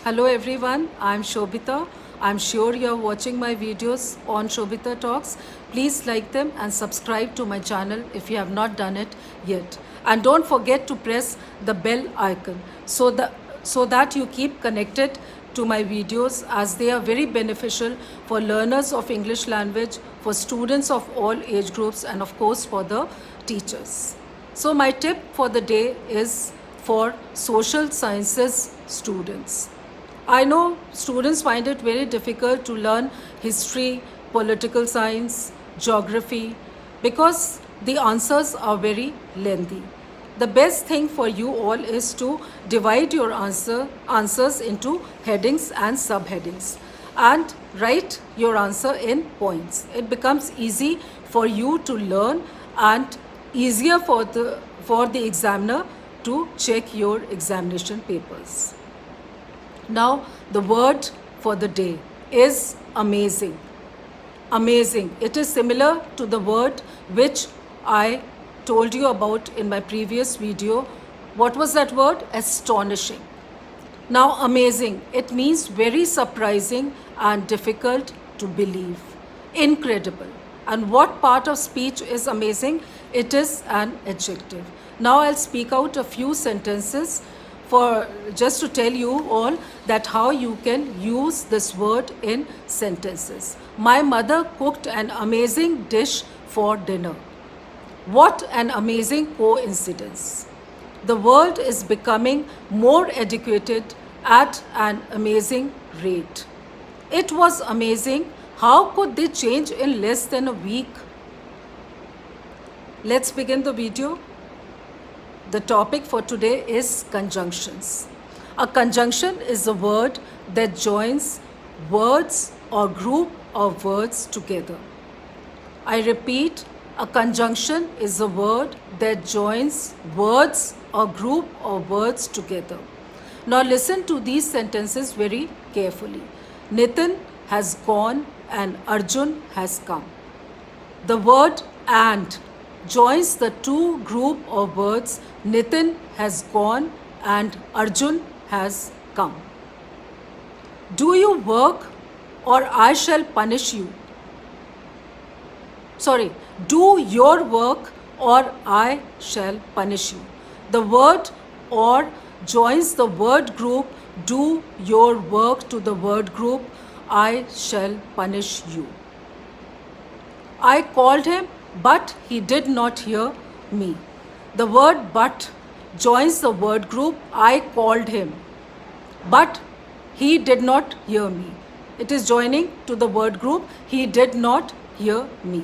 Hello everyone, I'm Shobita. I'm sure you're watching my videos on Shobita Talks. Please like them and subscribe to my channel if you have not done it yet. And don't forget to press the bell icon so that you keep connected to my videos as they are very beneficial for learners of English language, for students of all age groups, and of course for the teachers. So my tip for the day is for social sciences students. I know students find it very difficult to learn history, political science, geography because the answers are very lengthy. The best thing for you all is to divide your answers into headings and subheadings and write your answer in points. It becomes easy for you to learn and easier for the examiner to check your examination papers. Now, the word for the day is amazing. Amazing. It is similar to the word which I told you about in my previous video. What was that word? Astonishing. Now, amazing. It means very surprising and difficult to believe. Incredible. And what part of speech is amazing? It is an adjective. Now, I'll speak out a few sentences for just to tell you all that how you can use this word in sentences. My mother cooked an amazing dish for dinner. What an amazing coincidence. The world is becoming more educated at an amazing rate. It was amazing. How could they change in less than a week? Let's begin the video. The topic for today is conjunctions. A conjunction is a word that joins words or group of words together. I repeat, a conjunction is a word that joins words or group of words together. Now listen to these sentences very carefully. Nitin has gone and Arjun has come. The word and joins the two group of words Nitin has gone and Arjun has come. Do you work or I shall punish you? Sorry, do your work or I shall punish you. The word or joins the word group do your work to the word group I shall punish you. I called him, but he did not hear me. The word but joins the word group I called him, but he did not hear me. It is joining to the word group he did not hear me.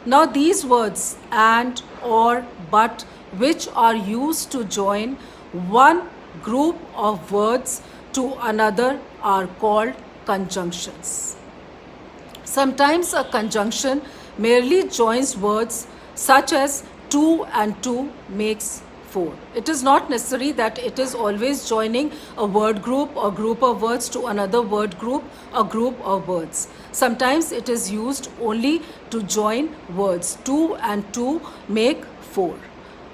Now these words and, or, but, which are used to join one group of words to another are called conjunctions. Sometimes a conjunction merely joins words such as two and two makes four. It is not necessary that it is always joining a word group or group of words to another word group or group of words. Sometimes it is used only to join words. Two and two make four.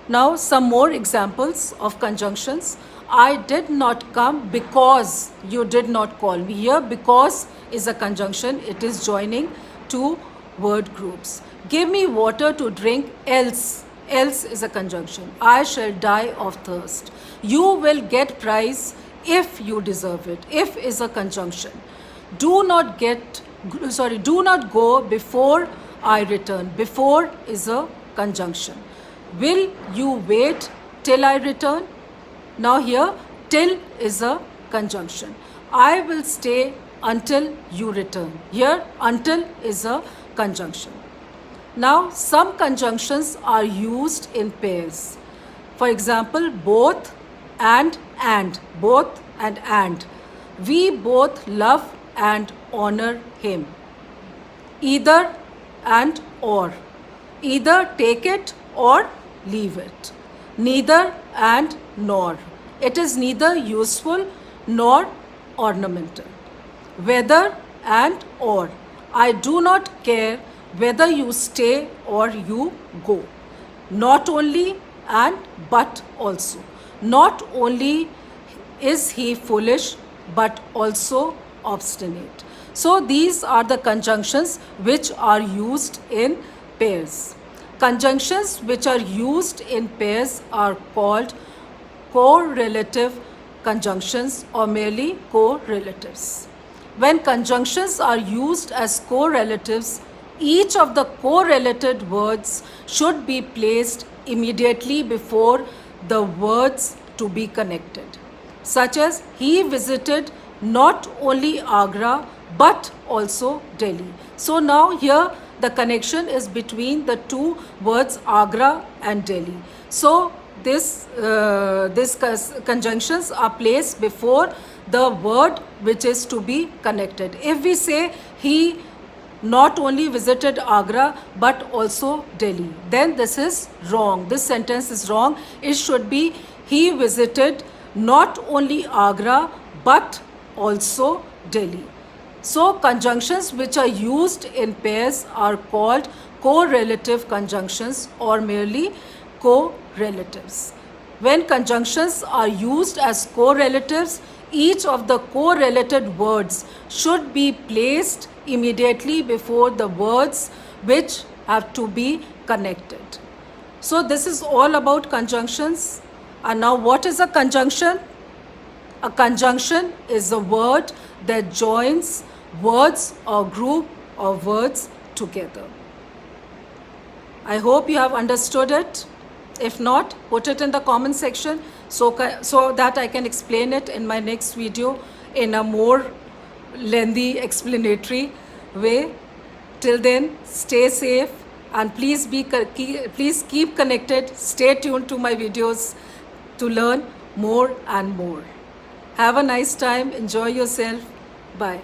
Now some more examples of conjunctions. I did not come because you did not call me. Here because is a conjunction. It is joining two word groups. Give me water to drink else. Else is a conjunction. I shall die of thirst. You will get prize if you deserve it. If is a conjunction. Do not go before I return. Before is a conjunction. Will you wait till I return? Now here, till is a conjunction. I will stay until you return. Here, until is a conjunction. Now, some conjunctions are used in pairs. For example, both and. Both and. We both love and honor him. Either and or. Either take it or leave it. Neither and nor. It is neither useful nor ornamental. Whether and or. I do not care whether you stay or you go. Not only and but also. Not only is he foolish, but also obstinate. So these are the conjunctions which are used in pairs. Conjunctions which are used in pairs are called correlative conjunctions or merely correlatives. When conjunctions are used as correlatives, each of the correlated words should be placed immediately before the words to be connected, such as he visited not only Agra but also Delhi. So now here the connection is between the two words Agra and Delhi. So this conjunctions are placed before the word which is to be connected. If we say he not only visited Agra but also Delhi, then this is wrong. This sentence is wrong. It should be he visited not only Agra but also Delhi. So conjunctions which are used in pairs are called correlative conjunctions or merely correlatives. When conjunctions are used as correlatives, each of the correlated words should be placed immediately before the words which have to be connected. So this is all about conjunctions. And now what is a conjunction? A conjunction is a word that joins words or group of words together. I hope you have understood it. If not, put it in the comment section so that I can explain it in my next video in a more lengthy explanatory way. Till then, stay safe and please keep connected. Stay tuned to my videos to learn more and more. Have a nice time. Enjoy yourself. Bye.